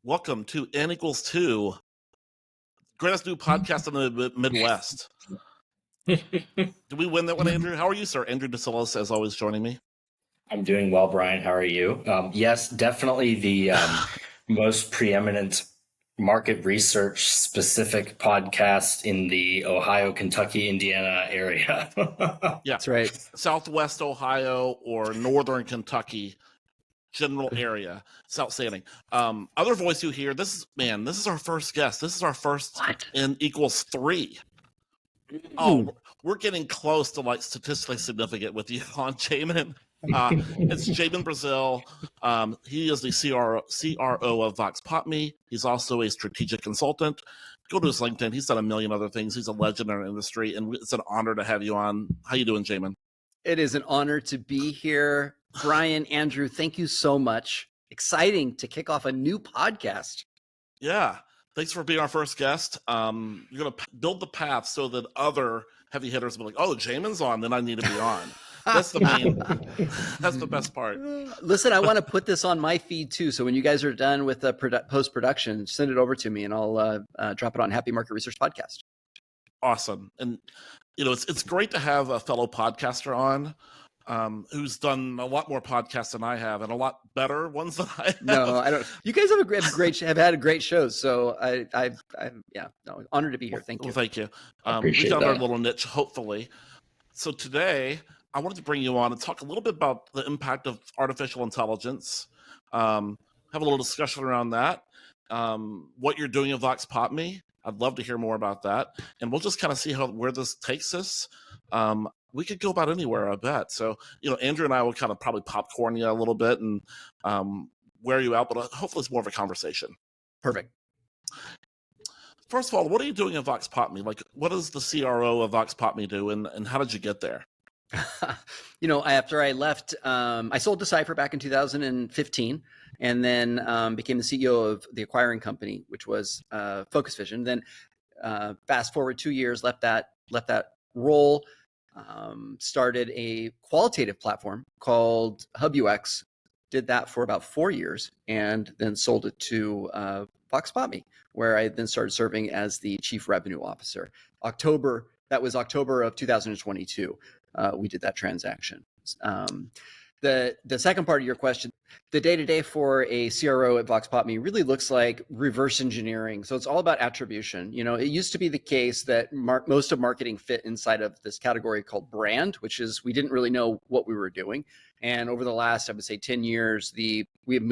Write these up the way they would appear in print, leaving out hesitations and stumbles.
Welcome to N equals 2, greatest new podcast in the Midwest. Did we win that one, Andrew? How are you, sir? Andrew DeSillis, as always, joining me. I'm doing well, Brian. How are you? Yes, definitely the most preeminent market research specific podcast in the Ohio, Kentucky, Indiana area. Yeah, That's right. Southwest Ohio or Northern Kentucky general area. It's outstanding. Other voice you hear, this is our first guest. This is our first N equals 3. Oh, we're getting close to like statistically significant with you on Jamin. It's Jamin Brazil. He is the CRO of VoxPopMe. He's also a strategic consultant. Go to his LinkedIn. He's done a million other things. He's a legend in our industry, and it's an honor to have you on. How you doing, Jamin? It is an honor to be here. Brian, Andrew, thank you so much. Exciting to kick off a new podcast. Yeah. Thanks for being our first guest. You're going to build the path so that other heavy hitters will be like, oh, Jamin's on, then I need to be on. That's the best part. Listen, I want to put this on my feed too. So when you guys are done with the post-production, send it over to me and I'll drop it on Happy Market Research Podcast. Awesome. And, it's great to have a fellow podcaster on who's done a lot more podcasts than I have and a lot better ones than I have. No, I don't. You guys have had great shows. So honored to be here. Thank you. Well, thank you. Appreciate we found that. our little niche, hopefully. So today, I wanted to bring you on and talk a little bit about the impact of artificial intelligence, have a little discussion around that, what you're doing at VoxPopMe. I'd love to hear more about that. And we'll just kind of see where this takes us. We could go about anywhere, I bet. So, Andrew and I will kind of probably popcorn you a little bit and wear you out, but hopefully it's more of a conversation. Perfect. First of all, what are you doing at VoxPopMe? Like, what does the CRO of VoxPopMe do, and how did you get there? After I left, I sold Decipher back in 2015, and then became the CEO of the acquiring company, which was Focus Vision. Then fast forward 2 years, left that role, started a qualitative platform called HubUX, did that for about 4 years, and then sold it to VoxPopMe, where I then started serving as the Chief Revenue Officer. That was October of 2022. We did that transaction. The second part of your question, the day-to-day for a CRO at VoxPopMe really looks like reverse engineering. So it's all about attribution. It used to be the case that most of marketing fit inside of this category called brand, which is we didn't really know what we were doing. And over the last, I would say 10 years, we have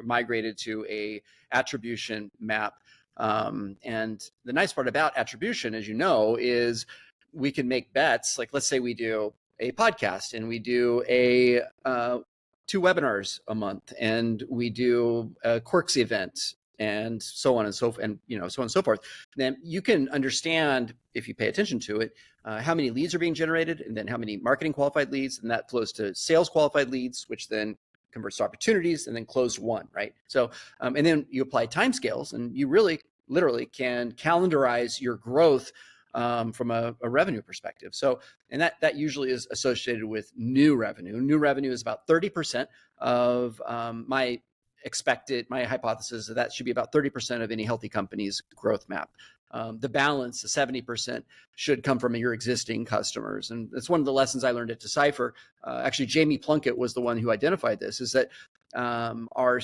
migrated to a attribution map. And the nice part about attribution, as you know, is we can make bets. Like, let's say we do a podcast and we do 2 webinars a month, and we do a Quirks event, and so on and so forth, so on and so forth. Then you can understand, if you pay attention to it, how many leads are being generated, and then how many marketing qualified leads, and that flows to sales qualified leads, which then converts to opportunities, and then closed won, right? So, and then you apply timescales, and you really, literally can calendarize your growth from a revenue perspective. So, and that usually is associated with new revenue. New revenue is about 30% of my hypothesis that should be about 30% of any healthy company's growth map. The balance, the 70%, should come from your existing customers. And that's one of the lessons I learned at Decipher. Actually, Jamie Plunkett was the one who identified this, is that our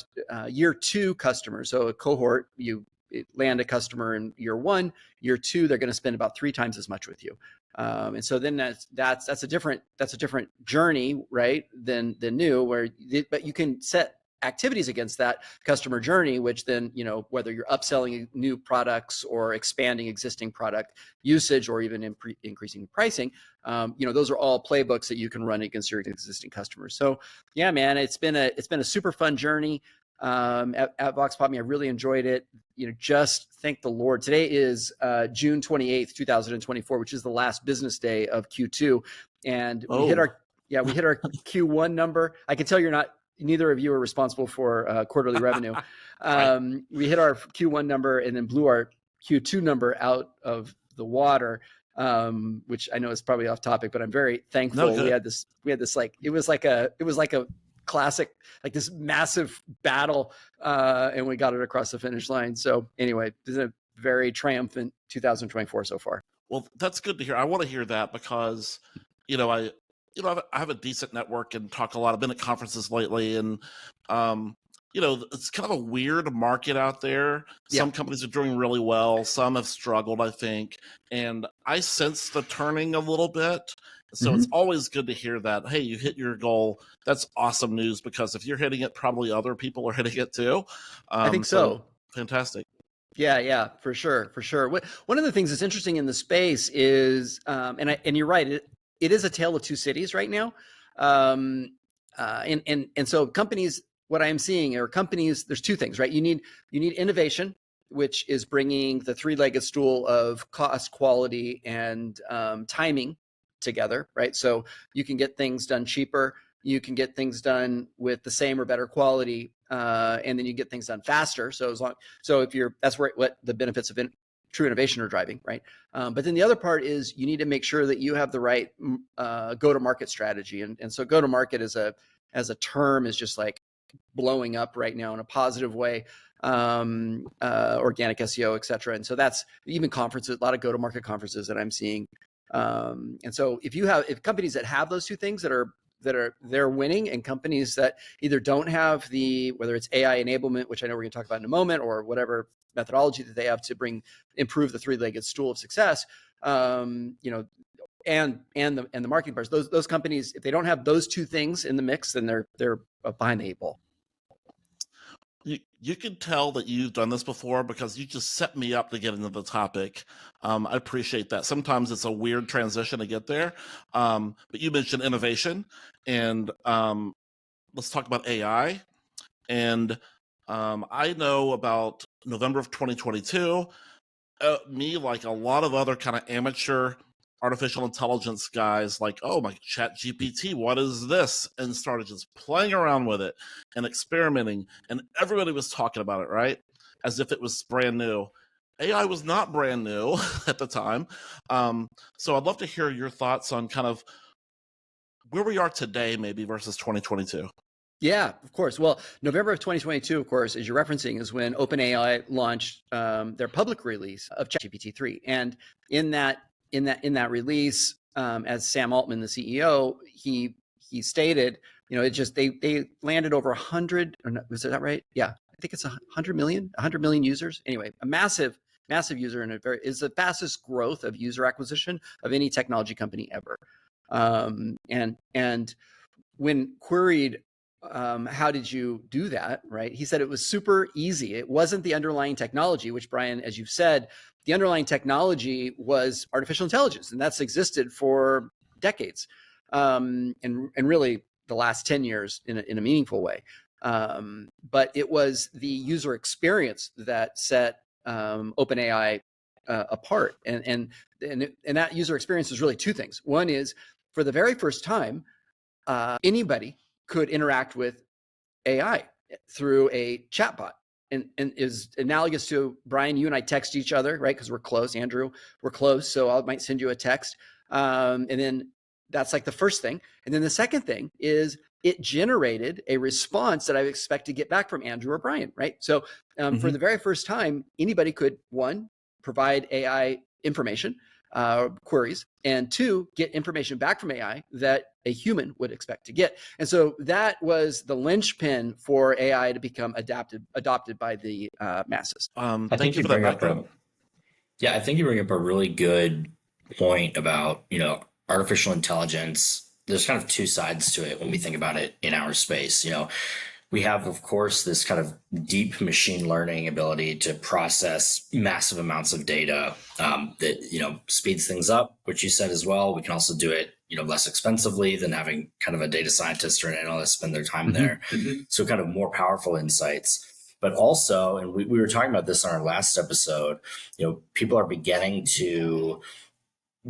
year 2 customers, so a cohort, you land a customer in year 1, year 2, they're going to spend about 3 times as much with you. And so then that's a different journey, right? Than new, but you can set activities against that customer journey, which then, whether you're upselling new products or expanding existing product usage or even increasing pricing, those are all playbooks that you can run against your existing customers. So yeah, man, it's been a super fun journey. At VoxPopMe, I really enjoyed it. Just thank the Lord. Today is June 28th, 2024, which is the last business day of Q2, and we hit our Q1 number. I can tell neither of you are responsible for quarterly revenue. We hit our Q1 number and then blew our Q2 number out of the water, which I know is probably off topic, but I'm very thankful. We had this like it was like a classic, like this massive battle, and we got it across the finish line. So anyway, it's a very triumphant 2024 so far. Well, that's good to hear. I want to hear that because, I have a decent network and talk a lot. I've been at conferences lately, and it's kind of a weird market out there. Some companies are doing really well. Some have struggled, I think. And I sense the turning a little bit. So it's always good to hear that, hey, you hit your goal. That's awesome news, because if you're hitting it, probably other people are hitting it too. I think so. Fantastic. Yeah, for sure. One of the things that's interesting in the space is, and you're right, it is a tale of two cities right now. And so companies, what I'm seeing are companies, there's two things, right? You need innovation, which is bringing the three-legged stool of cost, quality, and timing together, right? So you can get things done cheaper, you can get things done with the same or better quality, and then you get things done faster. So that's what the benefits of true innovation are driving, right? But then the other part is you need to make sure that you have the right go-to-market strategy, and so go-to-market as a term is just like blowing up right now in a positive way. Organic SEO, et cetera. And so that's even conferences, a lot of go-to-market conferences that I'm seeing. And so if companies that have those two things they're winning, and companies that either don't have whether it's AI enablement, which I know we're going to talk about in a moment, or whatever methodology that they have to improve the three-legged stool of success, and the marketing parts, those companies, if they don't have those two things in the mix, then they're behind the eight ball. You can tell that you've done this before, because you just set me up to get into the topic. I appreciate that. Sometimes it's a weird transition to get there. But you mentioned innovation, and let's talk about AI. And I know about November of 2022, me, like a lot of other kind of amateur artificial intelligence guys, like, oh, my ChatGPT, what is this? And started just playing around with it and experimenting. And everybody was talking about it, right? As if it was brand new. AI was not brand new at the time. So I'd love to hear your thoughts on kind of where we are today, maybe, versus 2022. Yeah, of course. Well, November of 2022, of course, as you're referencing, is when OpenAI launched their public release of ChatGPT-3. And in that release, as Sam Altman, the CEO, he stated, they landed over 100, or no, was that right? Yeah, I think it's 100 million users. Anyway, a massive user, and is the fastest growth of user acquisition of any technology company ever. And when queried, how did you do that, right? He said it was super easy. It wasn't the underlying technology, which, Brian, as you've said, the underlying technology was artificial intelligence, and that's existed for decades, and really the last 10 years in a meaningful way. But it was the user experience that set OpenAI apart, and that user experience is really two things. One is, for the very first time, anybody could interact with AI through a chatbot, and is analogous to, Brian, you and I text each other, right? Because we're close. Andrew, we're close. So I might send you a text. And then that's like the first thing. And then the second thing is it generated a response that I expect to get back from Andrew or Brian, right? So for the very first time, anybody could, one, provide AI information, queries, and two, get information back from AI that a human would expect to get. And so that was the linchpin for AI to become adopted by the masses. Thank you for that background. I think you bring up a really good point about, artificial intelligence. There's kind of two sides to it when we think about it in our space. We have, of course, this kind of deep machine learning ability to process massive amounts of data that, speeds things up, which you said as well. We can also do it, less expensively than having kind of a data scientist or an analyst spend their time there. So kind of more powerful insights. But also, and we were talking about this on our last episode, people are beginning to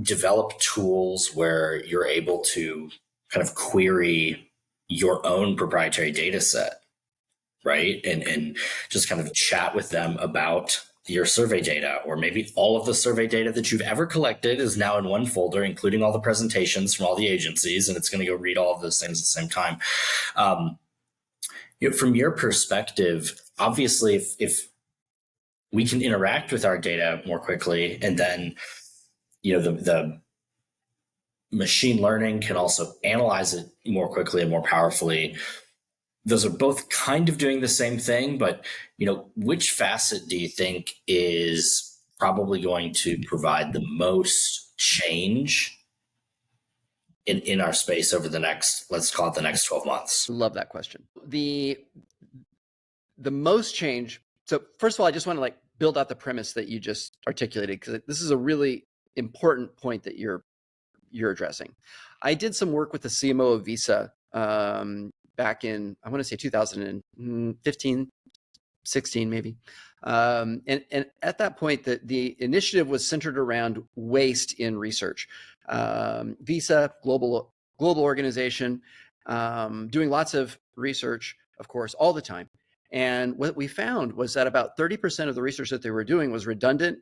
develop tools where you're able to kind of query your own proprietary data set, right? And just kind of chat with them about your survey data, or maybe all of the survey data that you've ever collected is now in one folder, including all the presentations from all the agencies, and it's going to go read all of those things at the same time. From your perspective, obviously, if we can interact with our data more quickly, and then the machine learning can also analyze it more quickly and more powerfully. Those are both kind of doing the same thing, but which facet do you think is probably going to provide the most change in our space over the next, let's call it the next 12 months? Love that question. The most change. So first of all, I just want to build out the premise that you just articulated, because this is a really important point that you're addressing. I did some work with the CMO of Visa back in, I want to say 2015, 16 maybe. And at that point, the initiative was centered around waste in research. Visa, global organization, doing lots of research, of course, all the time. And what we found was that about 30% of the research that they were doing was redundant,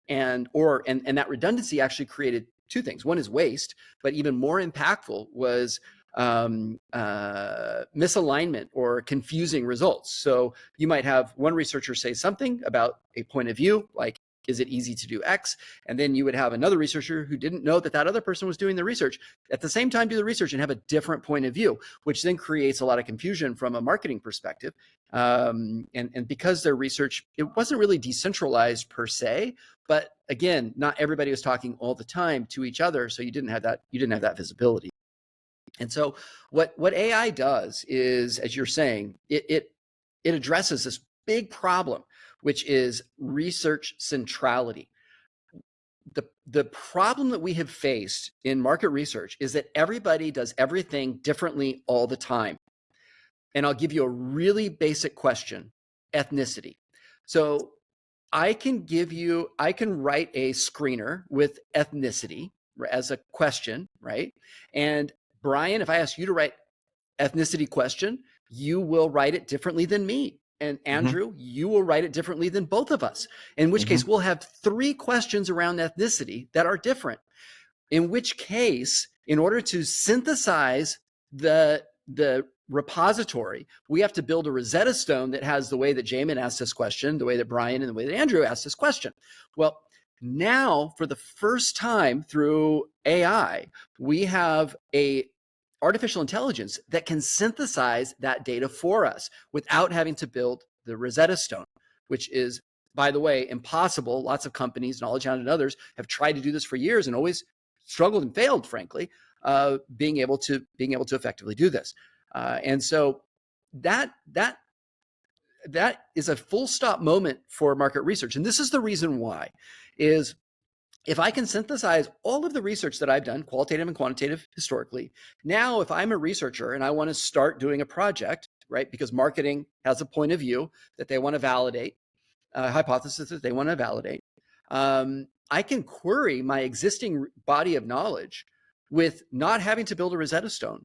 and that redundancy actually created two things. One is waste, but even more impactful was misalignment or confusing results. So you might have one researcher say something about a point of view, like, is it easy to do X? And then you would have another researcher who didn't know that other person was doing the research at the same time, do the research and have a different point of view, which then creates a lot of confusion from a marketing perspective. And because their research, it wasn't really decentralized per se, but again, not everybody was talking all the time to each other. So you didn't have that visibility. And so what AI does is, as you're saying, it addresses this big problem, which is research centrality. The problem that we have faced in market research is that everybody does everything differently all the time. And I'll give you a really basic question: ethnicity. So I can write a screener with ethnicity as a question, right? And Brian, if I ask you to write ethnicity question, you will write it differently than me. And Andrew, you will write it differently than both of us, in which case we'll have 3 questions around ethnicity that are different. In which case, in order to synthesize the repository, we have to build a Rosetta Stone that has the way that Jamin asked this question, the way that Brian, and the way that Andrew asked this question. Well, now for the first time through AI, we have a artificial intelligence that can synthesize that data for us without having to build the Rosetta Stone, which is, by the way, impossible. Lots of companies, Knowledge Hound and others, have tried to do this for years and always struggled and failed, frankly, being able to effectively do this. And so that is a full stop moment for market research. And this is the reason why is, if I can synthesize all of the research that I've done, qualitative and quantitative historically, now if I'm a researcher and I want to start doing a project, right, because marketing has a point of view that they want to validate, a hypothesis that they want to validate, I can query my existing body of knowledge with not having to build a Rosetta Stone,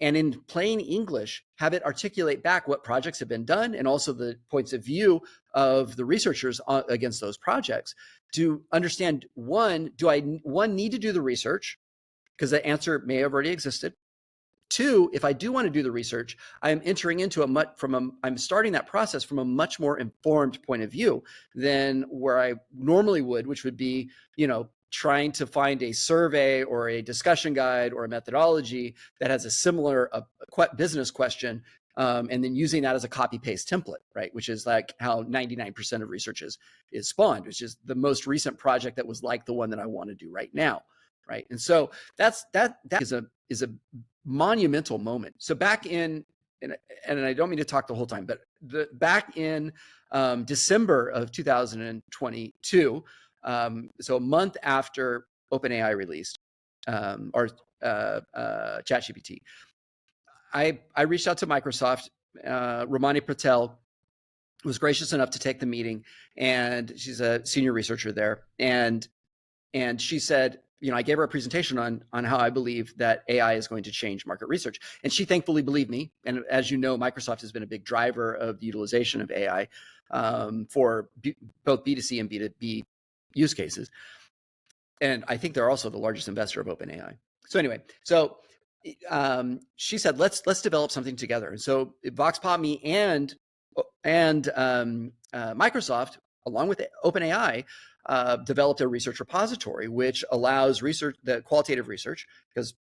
and in plain English, have it articulate back what projects have been done and also the points of view of the researchers against those projects, to understand, do I need to do the research? Because the answer may have already existed. 2, if I do want to do the research, I'm entering into I'm starting that process from a much more informed point of view than where I normally would, which would be, trying to find a survey or a discussion guide or a methodology that has a similar business question, and then using that as a copy paste template, right? Which is like how 99% of research is spawned, which is the most recent project that was like the one that I want to do right now, right? And so that is a monumental moment. So back in, and I don't mean to talk the whole time, but back in December of 2022, so a month after OpenAI released or ChatGPT, I reached out to Microsoft. Ramani Patel was gracious enough to take the meeting, and she's a senior researcher there. And she said, I gave her a presentation on how I believe that AI is going to change market research. And she thankfully believed me. And as you know, Microsoft has been a big driver of the utilization of AI for both B2C and B2B use cases. And I think they're also the largest investor of OpenAI. So anyway, she said, let's develop something together. And so VoxPopMe and Microsoft, along with OpenAI, developed a research repository, which allows the qualitative research, because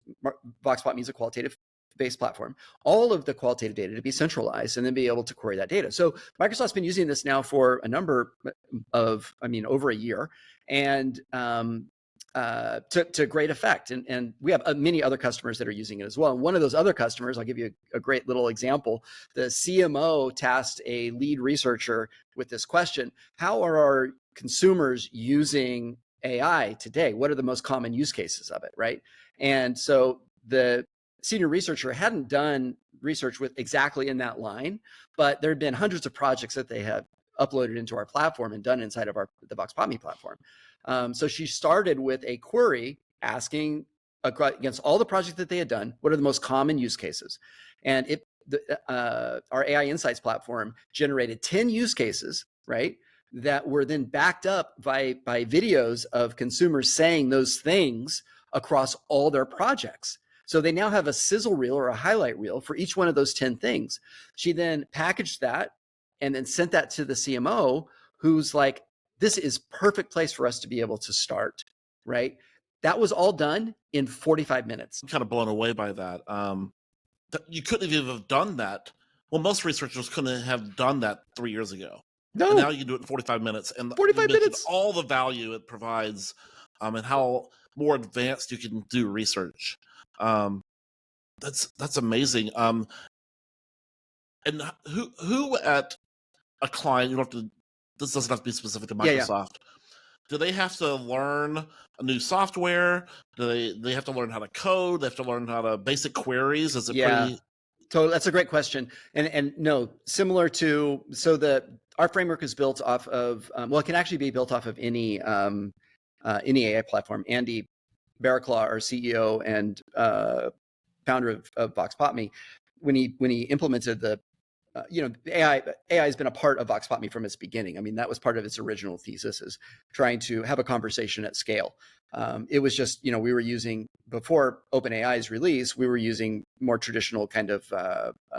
VoxPopMe is a qualitative-based platform, all of the qualitative data to be centralized and then be able to query that data. So Microsoft's been using this now for a number of, over a year, and to great effect. And we have many other customers that are using it as well. And one of those other customers, I'll give you a great little example. The CMO tasked a lead researcher with this question: how are our consumers using AI today? What are the most common use cases of it, right? And so the senior researcher hadn't done research with exactly in that line, but there had been hundreds of projects that they had uploaded into our platform and done inside of the VoxPopMe platform. So she started with a query asking against all the projects that they had done, what are the most common use cases? And our AI Insights platform generated 10 use cases, right, that were then backed up by videos of consumers saying those things across all their projects. So they now have a sizzle reel or a highlight reel for each one of those 10 things. She then packaged that and then sent that to the CMO, who's like, this is perfect place for us to be able to start, right? That was all done in 45 minutes. I'm kind of blown away by that. You couldn't even have done that. Well, most researchers couldn't have done that 3 years ago. No. And now you can do it in 45 minutes. And 45 minutes. All the value it provides, and how more advanced you can do research. That's amazing. And who at a client, you don't have to, this doesn't have to be specific to Microsoft. Yeah. Do they have to learn a new software? Do they have to learn how to code? They have to learn how to basic queries? Is it pretty? So that's a great question. And no, similar to, our framework is built off of, it can actually be built off of any AI platform. Andy Barraclaw, our CEO and founder of VoxPopMe, when he implemented the AI has been a part of VoxPopMe from its beginning. I mean, that was part of its original thesis, is trying to have a conversation at scale. It was just, we were using, before OpenAI's release, we were using more traditional kind of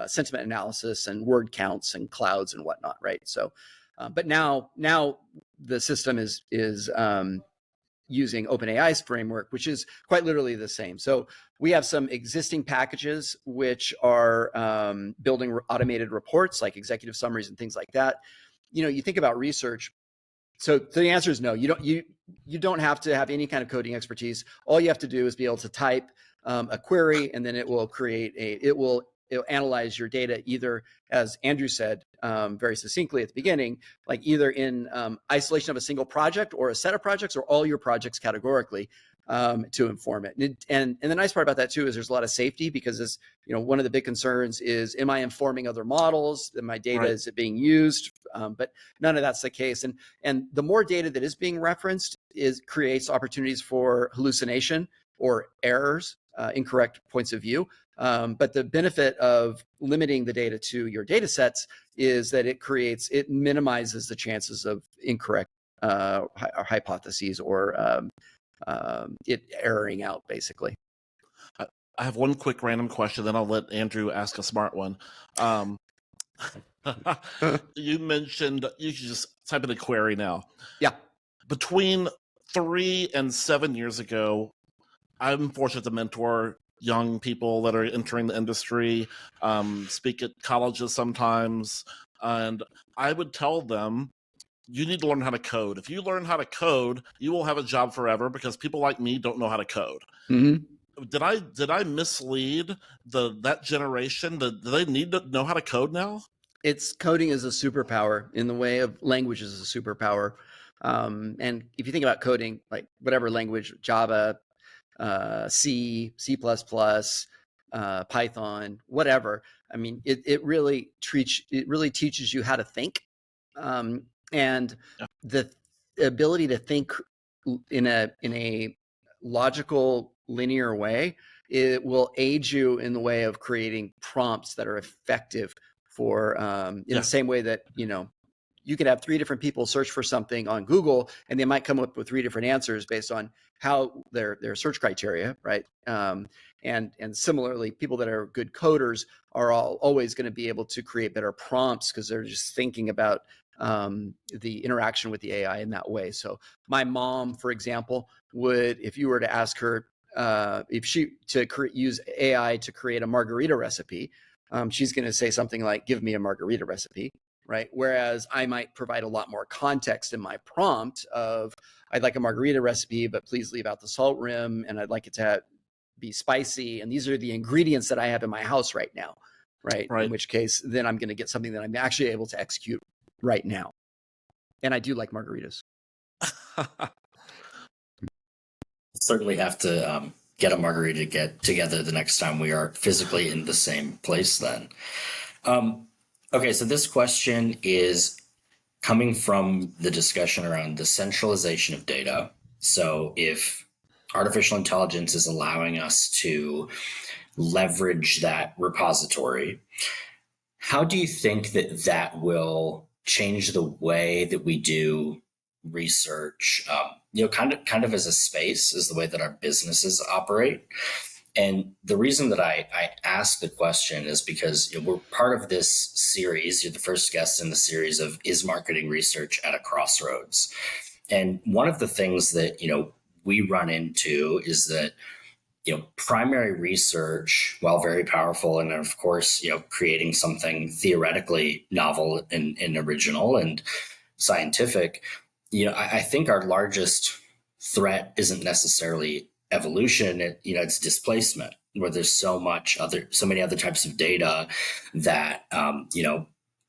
sentiment analysis and word counts and clouds and whatnot, right? So, but now the system is using OpenAI's framework, which is quite literally the same. So we have some existing packages which are building automated reports like executive summaries and things like that. You think about research. So the answer is no. You don't have to have any kind of coding expertise. All you have to do is be able to type a query, and then it will it'll analyze your data, either, as Andrew said very succinctly at the beginning, like either in isolation of a single project or a set of projects, or all your projects categorically, to inform it. And the nice part about that too is there's a lot of safety, because as one of the big concerns is, am I informing other models? That my data, is it being used? But none of that's the case. And the more data that is being referenced creates opportunities for hallucination or errors, incorrect points of view. But the benefit of limiting the data to your data sets is that it minimizes the chances of incorrect hypotheses or it erroring out, basically. I have one quick random question, then I'll let Andrew ask a smart one. You mentioned you should just type in a query now. Yeah. Between 3 and 7 years ago, I'm fortunate to mentor young people that are entering the industry, speak at colleges sometimes, and I would tell them, you need to learn how to code. If you learn how to code, you will have a job forever, because people like me don't know how to code. Mm-hmm. Did I mislead that generation? Do they need to know how to code now? Coding is a superpower in the way of language is a superpower. And if you think about coding, like whatever language, Java, C, C++, Python, whatever. I mean, it really teaches you how to think, and the ability to think in a logical, linear way. It will aid you in the way of creating prompts that are effective for in the same way that you could have 3 different people search for something on Google, and they might come up with 3 different answers based on how their search criteria, right? And similarly, people that are good coders are always going to be able to create better prompts because they're just thinking about the interaction with the AI in that way. So my mom, for example, would, if you were to ask her if she use AI to create a margarita recipe, she's going to say something like, "Give me a margarita recipe," right? Whereas I might provide a lot more context in my prompt of, "I'd like a margarita recipe, but please leave out the salt rim, and I'd like it to be spicy, and these are the ingredients that I have in my house right now," right? In which case, then I'm going to get something that I'm actually able to execute right now. And I do like margaritas. Certainly have to get a margarita to get together the next time we are physically in the same place then. Okay, so this question is coming from the discussion around the centralization of data. So if artificial intelligence is allowing us to leverage that repository, how do you think that that will change the way that we do research? Kind of as a space, is the way that our businesses operate. And the reason that I ask the question is because we're part of this series. You're the first guest in the series of Is Marketing Research at a Crossroads? And one of the things that we run into is that primary research, while very powerful, and of course creating something theoretically novel and original and scientific, I think our largest threat isn't necessarily evolution. It's displacement, where there's so many other types of data that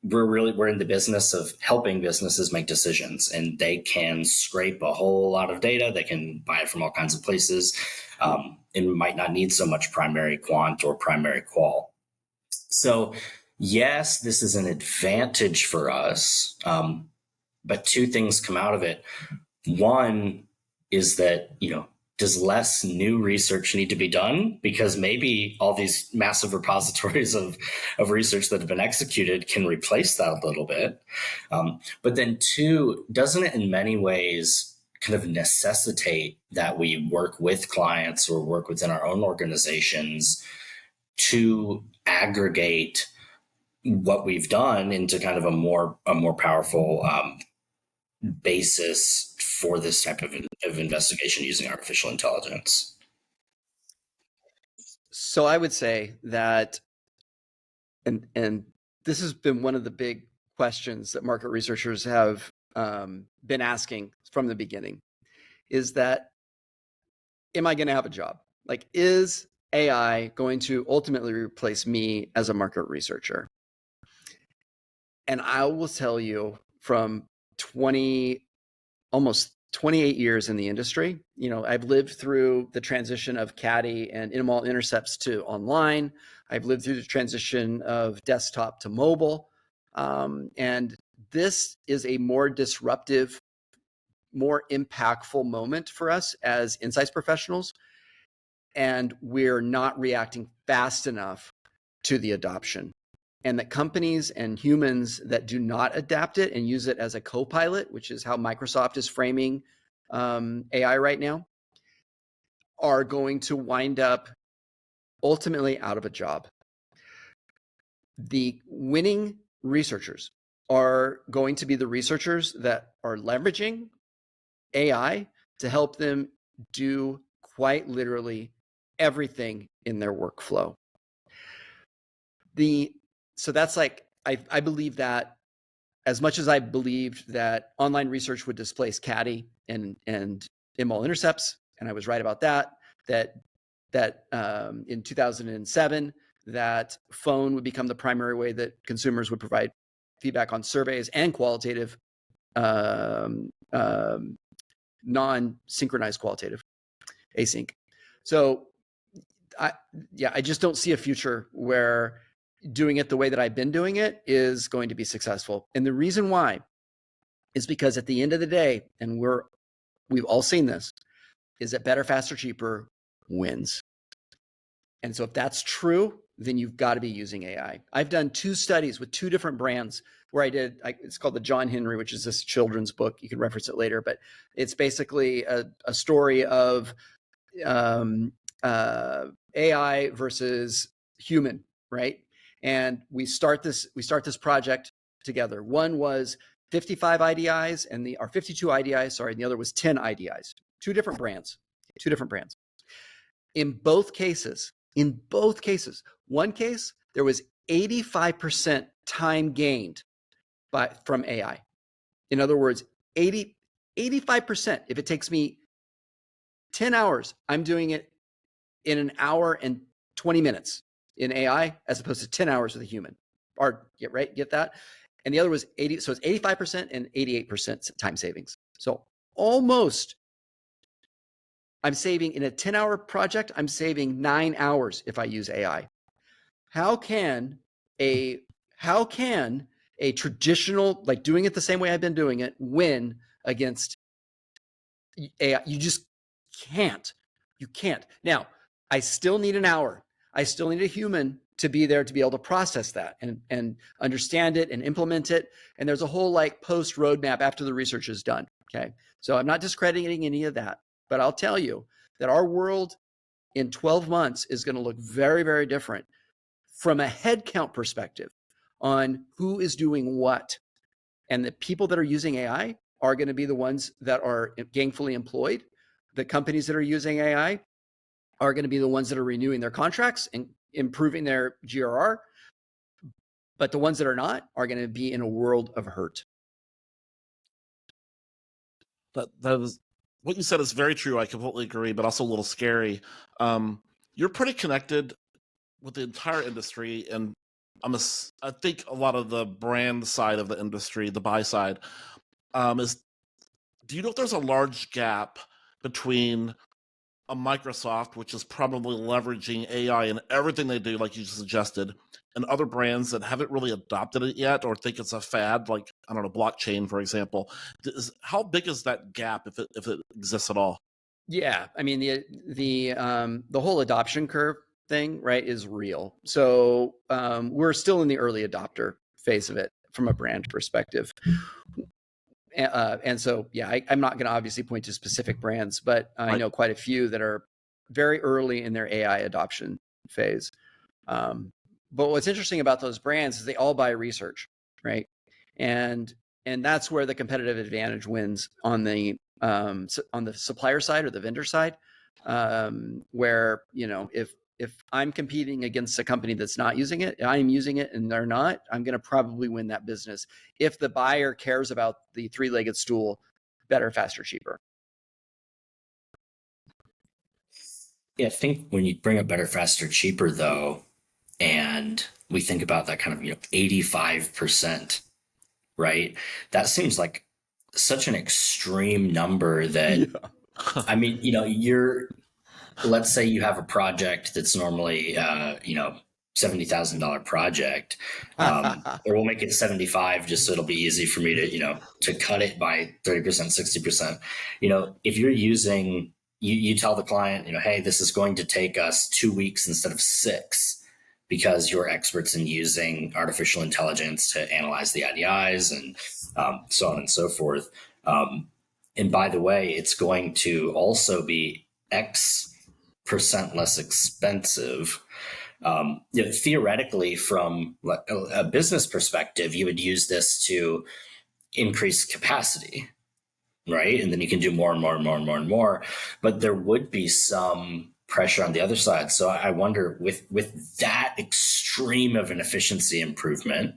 we're in the business of helping businesses make decisions, and they can scrape a whole lot of data. They can buy it from all kinds of places, and might not need so much primary quant or primary qual. So yes, this is an advantage for us, but 2 things come out of it. One is that does less new research need to be done? Because maybe all these massive repositories of research that have been executed can replace that a little bit. But then 2, doesn't it in many ways kind of necessitate that we work with clients or work within our own organizations to aggregate what we've done into kind of a more powerful basis for this type of investigation using artificial intelligence? So I would say that, and this has been one of the big questions that market researchers have been asking from the beginning, is that, am I going to have a job? Like, is AI going to ultimately replace me as a market researcher? And I will tell you, from almost 28 years in the industry, I've lived through the transition of CADI and in-mall intercepts to online. I've lived through the transition of desktop to mobile. And this is a more disruptive, more impactful moment for us as insights professionals. And we're not reacting fast enough to the adoption. And that companies and humans that do not adapt it and use it as a co-pilot, which is how Microsoft is framing AI right now, are going to wind up ultimately out of a job. The winning researchers are going to be the researchers that are leveraging AI to help them do quite literally everything in their workflow. So that's like, I believe that, as much as I believed that online research would displace CADI and in-mall intercepts, and I was right about that in 2007, that phone would become the primary way that consumers would provide feedback on surveys and qualitative, non-synchronized qualitative, async. So I just don't see a future where doing it the way that I've been doing it is going to be successful. And the reason why is because at the end of the day, and we've all seen this, is that better, faster, cheaper wins. And so if that's true, then you've got to be using AI. I've done 2 studies with 2 different brands where it's called the John Henry, which is this children's book. You can reference it later, but it's basically a story of AI versus human, right? And we start this project together. One was 55 IDIs or 52 IDIs, sorry, and the other was 10 IDIs. 2 different brands. In both cases, one case, there was 85% time gained from AI. In other words, 85%. If it takes me 10 hours, I'm doing it in an hour and 20 minutes in AI, as opposed to 10 hours with a human. Get that? And the other was 80, so it's 85% and 88% time savings. So almost, I'm saving in a 10-hour project, I'm saving 9 hours if I use AI. How can a traditional, like doing it the same way I've been doing it, win against AI? You just can't. You can't. Now, I still need an hour. I still need a human to be there to be able to process that and understand it and implement it. And there's a whole like post roadmap after the research is done. Okay. So I'm not discrediting any of that, but I'll tell you that our world in 12 months is going to look very, very different from a headcount perspective on who is doing what. And the people that are using AI are going to be the ones that are gainfully employed. The companies that are using AI are going to be the ones that are renewing their contracts and improving their GRR. But the ones that are not are going to be in a world of hurt. That was what you said is very true. I completely agree, but also a little scary. You're pretty connected with the entire industry, and I think a lot of the brand side of the industry, the buy side, is. Do you know if there's a large gap between a Microsoft, which is probably leveraging AI in everything they do, like you suggested, and other brands that haven't really adopted it yet or think it's a fad, like, I don't know, blockchain, for example? How big is that gap if it exists at all? Yeah, I mean the whole adoption curve thing, right, is real. So we're still in the early adopter phase of it from a brand perspective. And so, yeah, I'm not going to obviously point to specific brands, but I know quite a few that are very early in their AI adoption phase. But what's interesting about those brands is they all buy research, right? And that's where the competitive advantage wins on the supplier side or the vendor side, where, you know, if I'm competing against a company that's not using it, I'm using it and they're not, I'm going to probably win that business if the buyer cares about the 3-legged stool: better, faster, cheaper. Yeah, I think when you bring up better, faster, cheaper, though, and we think about that kind of 85%, right? That seems like such an extreme number that, Yeah. I mean, let's say you have a project that's normally, $70,000 project, or we'll make it 75 just so it'll be easy for me to cut it by 30%, 60%. If you're using, you tell the client, hey, this is going to take us 2 weeks instead of 6 because you're experts in using artificial intelligence to analyze the IDIs and so on and so forth. And by the way, it's going to also be X% less expensive. Theoretically, from a business perspective, you would use this to increase capacity, right? And then you can do more and more and more and more and more. But there would be some pressure on the other side. So I wonder, with that extreme of an efficiency improvement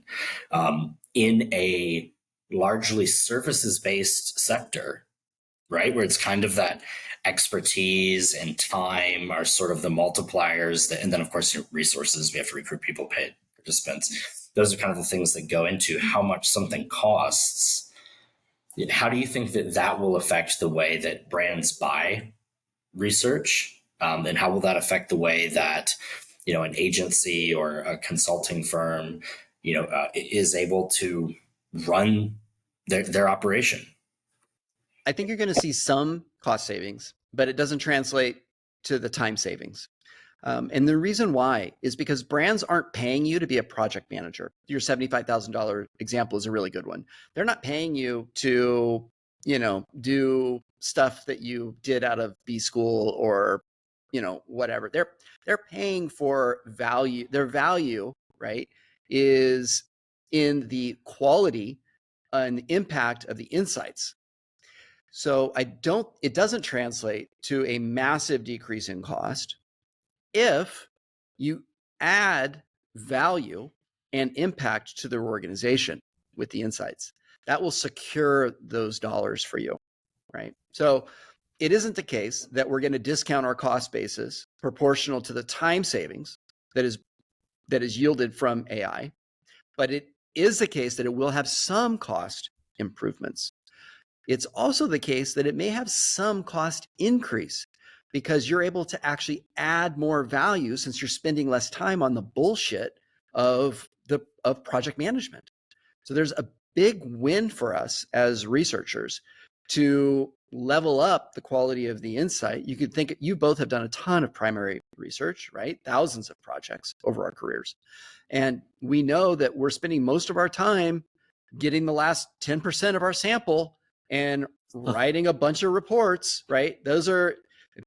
in a largely services-based sector, right, where it's kind of that expertise and time are sort of the multipliers and then of course resources, we have to recruit people, pay participants. Those are kind of the things that go into how much something costs. How do you think that will affect the way that brands buy research, and how will that affect the way that an agency or a consulting firm is able to run their operation? I think you're going to see some cost savings, but it doesn't translate to the time savings. And the reason why is because brands aren't paying you to be a project manager. Your $75,000 example is a really good one. They're not paying you to, do stuff that you did out of B school or, whatever. They're paying for value. Their value, right, is in the quality and impact of the insights. So it doesn't translate to a massive decrease in cost if you add value and impact to their organization with the insights. That will secure those dollars for you, right? So it isn't the case that we're going to discount our cost basis proportional to the time savings that is yielded from AI, but it is the case that it will have some cost improvements. It's also the case that it may have some cost increase because you're able to actually add more value since you're spending less time on the bullshit of project management. So there's a big win for us as researchers to level up the quality of the insight. You could think you both have done a ton of primary research, right? Thousands of projects over our careers. And we know that we're spending most of our time getting the last 10% of our sample and writing a bunch of reports, right? Those are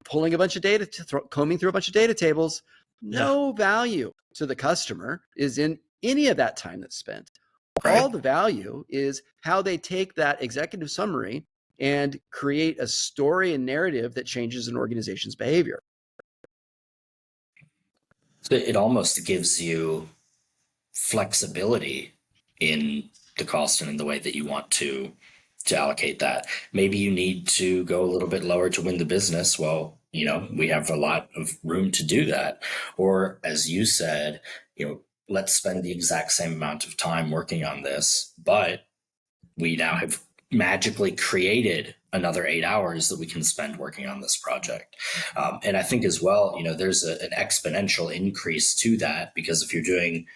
pulling a bunch of data, combing through a bunch of data tables. No value to the customer is in any of that time that's spent. Right. All the value is how they take that executive summary and create a story and narrative that changes an organization's behavior. So it almost gives you flexibility in the cost and in the way that you want to allocate that. Maybe you need to go a little bit lower to win the business. Well, we have a lot of room to do that. Or as you said, let's spend the exact same amount of time working on this, but we now have magically created another 8 hours that we can spend working on this project. And I think as well, there's an exponential increase to that, because if you're doing,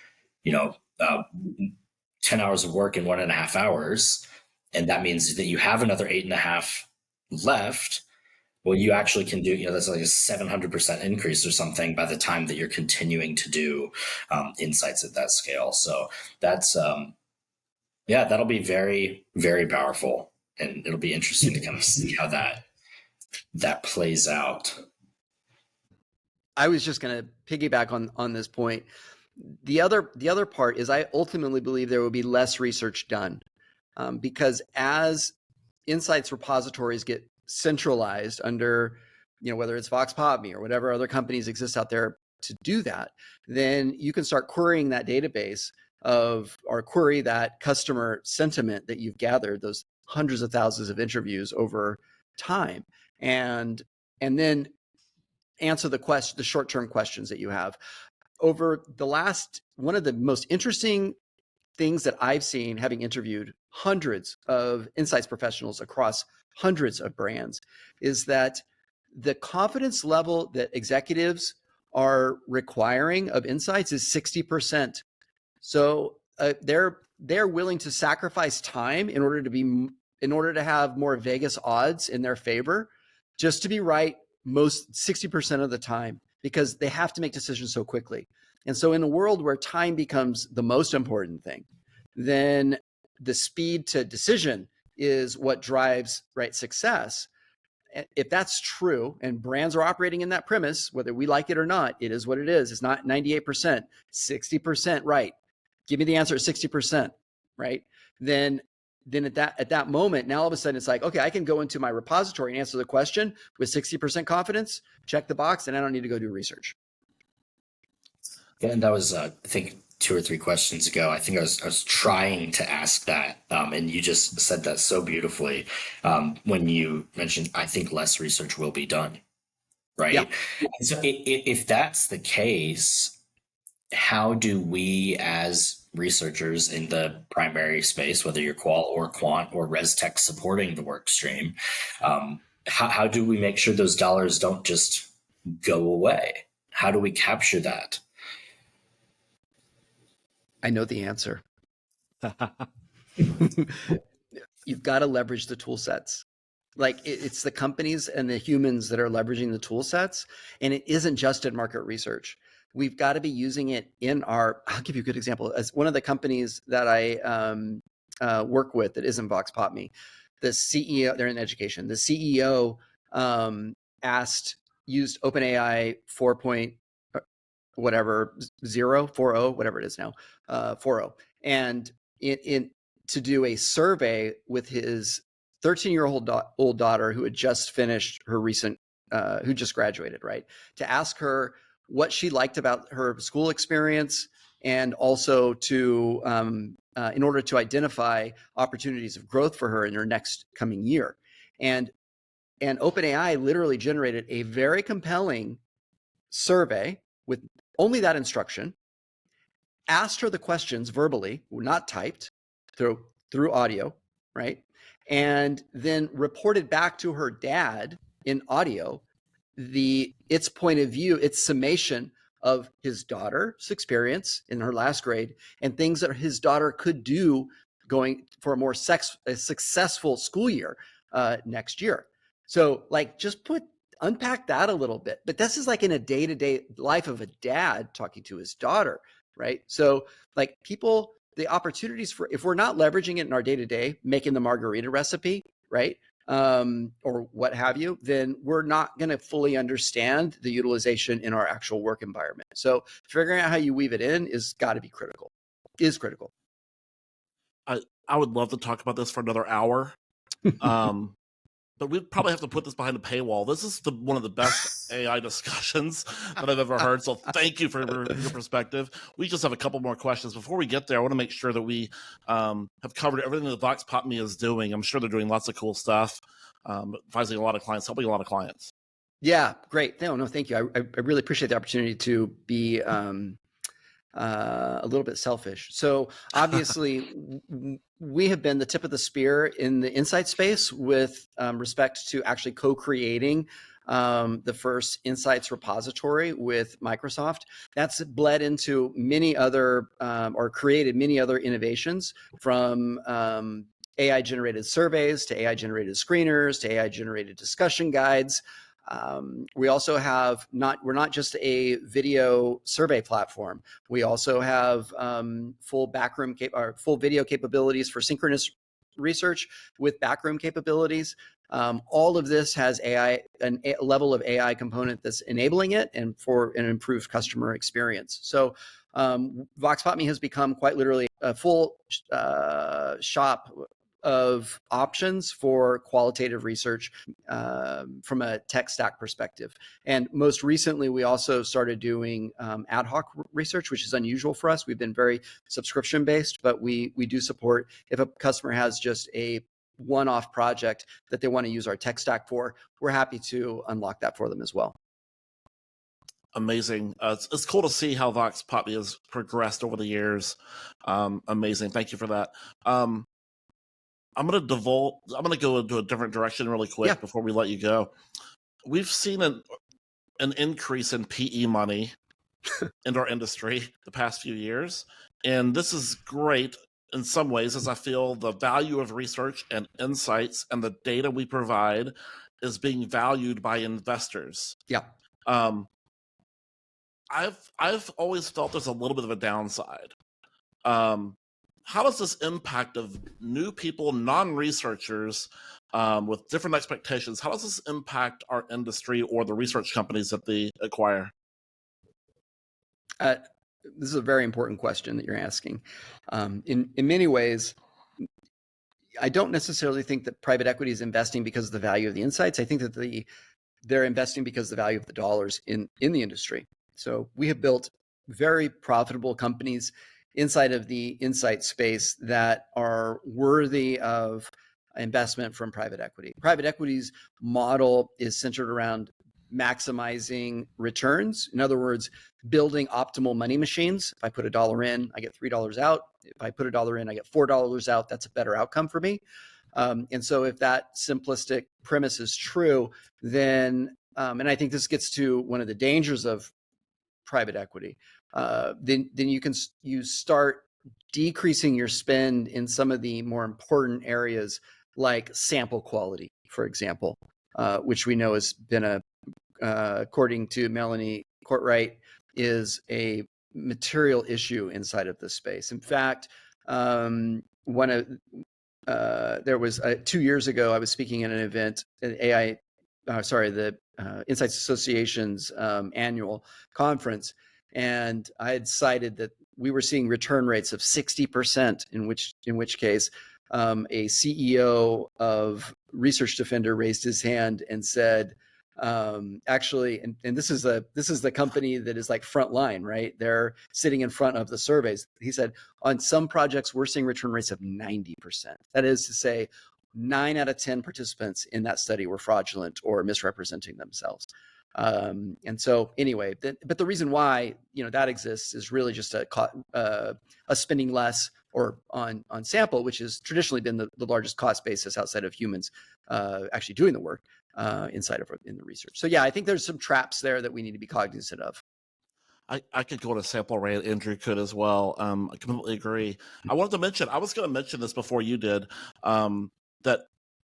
10 hours of work in 1.5 hours, and that means that you have another 8.5 left, well, you actually can do, that's like a 700% increase or something by the time that you're continuing to do insights at that scale. So that's, that'll be very, very powerful. And it'll be interesting to kind of see how that plays out. I was just going to piggyback on this point. The other part is I ultimately believe there will be less research done because as insights repositories get centralized under, whether it's VoxPopMe or whatever other companies exist out there to do that, then you can start querying that database or query that customer sentiment that you've gathered, those hundreds of thousands of interviews over time, and then answer the short-term questions that you have. Over the last, one of the most interesting things that I've seen, having interviewed hundreds of insights professionals across hundreds of brands, is that the confidence level that executives are requiring of insights is 60%. So they're willing to sacrifice time in order to have more Vegas odds in their favor, just to be right most 60% of the time, because they have to make decisions so quickly. And so in a world where time becomes the most important thing, then the speed to decision is what drives success. If that's true, and brands are operating in that premise, whether we like it or not, it is what it is. It's not 98%, 60% right. Give me the answer at 60%, right? Then at that moment, now all of a sudden it's like, okay, I can go into my repository and answer the question with 60% confidence, check the box, and I don't need to go do research. Yeah, and that was, I think, 2 or 3 questions ago. I think I was trying to ask that, and you just said that so beautifully when you mentioned, I think less research will be done, right? Yeah. And so if that's the case, how do we as researchers in the primary space, whether you're qual or quant or res tech supporting the work stream, how do we make sure those dollars don't just go away? How do we capture that? I know the answer. You've got to leverage the tool sets. Like it's the companies and the humans that are leveraging the tool sets, and it isn't just in market research. We've got to be using it in our. I'll give you a good example. As one of the companies that I work with that isn't VoxPopMe, the CEO, they're in education. The CEO used OpenAI 4. Whatever 0.40 whatever it is now 4.0 and in to do a survey with his 13-year-old old daughter who had just finished her recent who just graduated, right, to ask her what she liked about her school experience, and also to in order to identify opportunities of growth for her in her next coming year. And OpenAI literally generated a very compelling survey with only that instruction, asked her the questions verbally, not typed, through audio, right? And then reported back to her dad in audio its point of view, its summation of his daughter's experience in her last grade and things that his daughter could do going for a more successful school year next year. So like just unpack that a little bit. But this is like in a day-to-day life of a dad talking to his daughter, right? So like the opportunities for, if we're not leveraging it in our day-to-day, making the margarita recipe, right? Or what have you, then we're not going to fully understand the utilization in our actual work environment. So figuring out how you weave it in is critical. I would love to talk about this for another hour. But we'd probably have to put this behind a paywall. This is one of the best AI discussions that I've ever heard. So thank you for your perspective. We just have a couple more questions. Before we get there, I want to make sure that we have covered everything that VoxPopMe is doing. I'm sure they're doing lots of cool stuff, advising a lot of clients, helping a lot of clients. Yeah, great. No, thank you. I really appreciate the opportunity to be a little bit selfish. So obviously we have been the tip of the spear in the insight space with respect to actually co-creating the first insights repository with Microsoft. That's bled into many other or created many other innovations, from AI generated surveys to AI generated screeners to AI generated discussion guides. We also have we're not just a video survey platform. We also have full video capabilities for synchronous research with backroom capabilities. All of this has a level of AI component that's enabling it, and for an improved customer experience. So VoxPopMe has become quite literally a full shop of options for qualitative research from a tech stack perspective. And most recently, we also started doing ad hoc research, which is unusual for us. We've been very subscription based, but we do support if a customer has just a one-off project that they want to use our tech stack for, we're happy to unlock that for them as well. Amazing. It's cool to see how VoxPopMe has progressed over the years. Amazing. Thank you for that. I'm going to go into a different direction really quick before we let you go. We've seen an increase in PE money in our industry the past few years. And this is great in some ways, as I feel the value of research and insights and the data we provide is being valued by investors. Yeah. I've always felt there's a little bit of a downside. How does this impact of new people, non-researchers, with different expectations? How does this impact our industry or the research companies that they acquire? This is a very important question that you're asking. In many ways, I don't necessarily think that private equity is investing because of the value of the insights. I think that they're investing because of the value of the dollars in the industry. So we have built very profitable companies inside of the insight space that are worthy of investment from private equity. Private equity's model is centered around maximizing returns. In other words, building optimal money machines. If I put $1 in, I get $3 out. If I put $1 in, I get $4 out. That's a better outcome for me. And so if that simplistic premise is true, then, and I think this gets to one of the dangers of private equity, then you start decreasing your spend in some of the more important areas like sample quality, for example, which we know has been according to Melanie Courtwright, is a material issue inside of this space. In fact, there was 2 years ago, I was speaking at an event, the Insights Association's annual conference, and I had cited that we were seeing return rates of 60%, in which case a CEO of Research Defender raised his hand and said, actually, and this is the company that is like frontline, right? They're sitting in front of the surveys. He said, on some projects, we're seeing return rates of 90%. That is to say, 9 out of 10 participants in that study were fraudulent or misrepresenting themselves. And so anyway, but the reason why, that exists is really just a spending less or on sample, which has traditionally been the largest cost basis outside of humans actually doing the work in the research. So yeah, I think there's some traps there that we need to be cognizant of. I could go on a sample rant. Andrew could as well. I completely agree. I was going to mention this before you did, that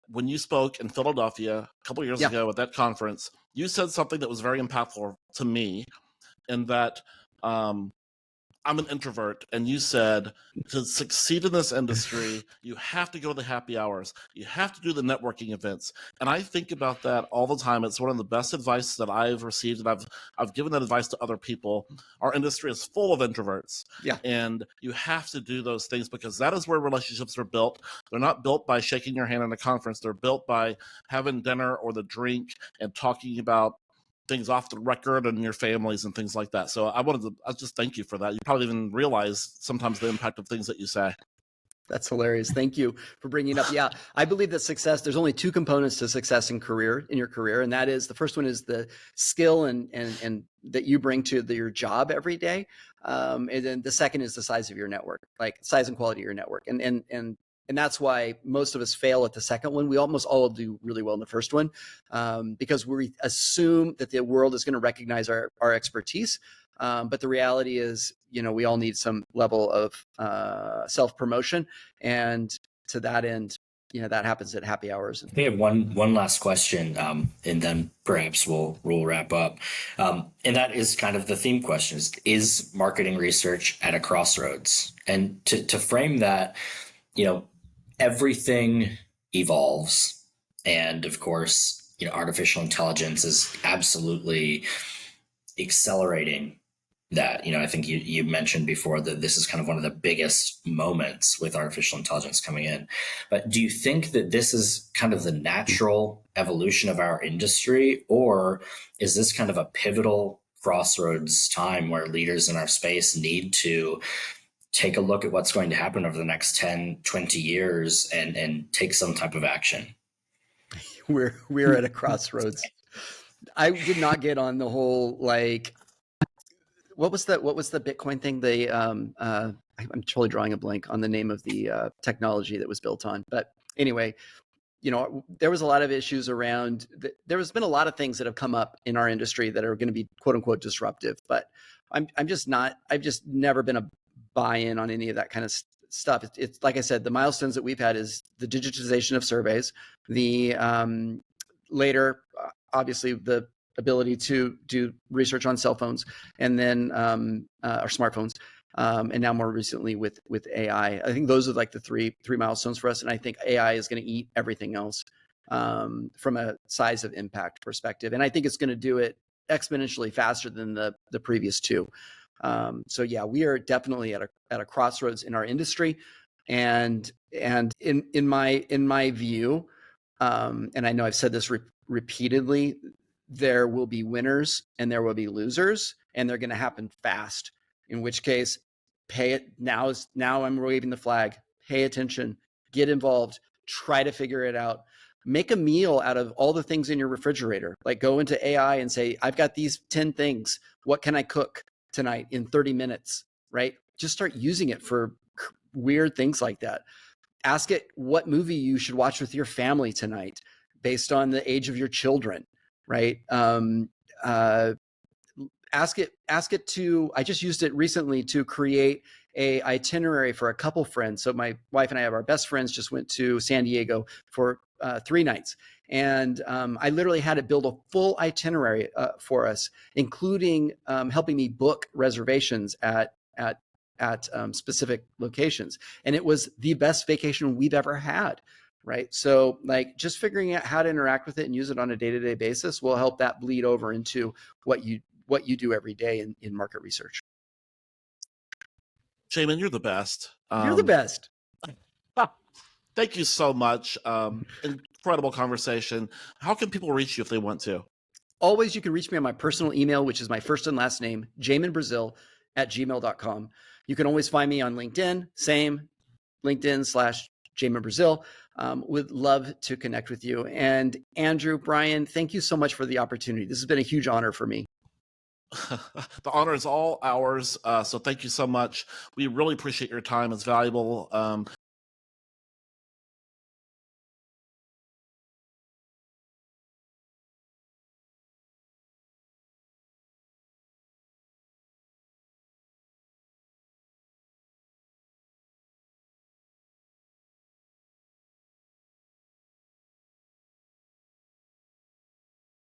when you spoke in Philadelphia a couple years ago at that conference, you said something that was very impactful to me, in that I'm an introvert, and you said to succeed in this industry, you have to go to the happy hours. You have to do the networking events. And I think about that all the time. It's one of the best advice that I've received, and I've given that advice to other people. Our industry is full of introverts. Yeah. And you have to do those things, because that is where relationships are built. They're not built by shaking your hand at a conference. They're built by having dinner or the drink and talking about things off the record and your families and things like that. So I just thank you for that. You probably even realize sometimes the impact of things that you say. That's hilarious. Thank you for bringing it up. Yeah, I believe that there's only 2 components to success in your career. And that is, the first one is the skill and that you bring to your job every day. And then the second is the size of your network, like size and quality of your network. And that's why most of us fail at the second one. We almost all do really well in the first one, because we assume that the world is going to recognize our expertise. But the reality is, we all need some level of self-promotion. And to that end, that happens at happy hours. I think I have one last question, and then perhaps we'll wrap up. And that is kind of the theme question: is marketing research at a crossroads? And to frame that, everything evolves. And of course, artificial intelligence is absolutely accelerating that. I think you mentioned before that this is kind of one of the biggest moments with artificial intelligence coming in. But do you think that this is kind of the natural evolution of our industry, or is this kind of a pivotal crossroads time where leaders in our space need to take a look at what's going to happen over the next 10, 20 years and take some type of action? We're at a crossroads. I did not get on the whole, what was the Bitcoin thing? I'm totally drawing a blank on the name of the technology that was built on. But anyway, there was a lot of issues around. There's been a lot of things that have come up in our industry that are going to be quote unquote disruptive. But I've just never been a buy-in on any of that kind of stuff. It's like I said, the milestones that we've had is the digitization of surveys, the later, obviously, the ability to do research on cell phones, and then or smartphones, and now more recently with AI. I think those are like the three milestones for us, and I think AI is going to eat everything else from a size of impact perspective, and I think it's going to do it exponentially faster than the previous 2. So yeah, we are definitely at a crossroads in our industry, and in my view, and I know I've said this repeatedly, there will be winners and there will be losers, and they're going to happen fast. In which case, pay it now. I'm waving the flag. Pay attention. Get involved. Try to figure it out. Make a meal out of all the things in your refrigerator. Like, go into AI and say, I've got these 10 things. What can I cook tonight in 30 minutes, right? Just start using it for weird things like that. Ask it what movie you should watch with your family tonight based on the age of your children, right? Ask it to, I just used it recently to create a itinerary for a couple friends. So my wife and I have our best friends just went to San Diego for 3 nights. And I literally had to build a full itinerary for us, including helping me book reservations at specific locations. And it was the best vacation we've ever had. Right. So like just figuring out how to interact with it and use it on a day-to-day basis will help that bleed over into what you do every day in market research. Jamin, you're the best. You're the best. Thank you so much. Incredible conversation. How can people reach you if they want to? Always, you can reach me on my personal email, which is my first and last name, jaminbrazil@gmail.com. You can always find me on LinkedIn, same, LinkedIn/Jamin Brazil. Would love to connect with you. And Andrew, Brian, thank you so much for the opportunity. This has been a huge honor for me. The honor is all ours. So thank you so much. We really appreciate your time. It's valuable.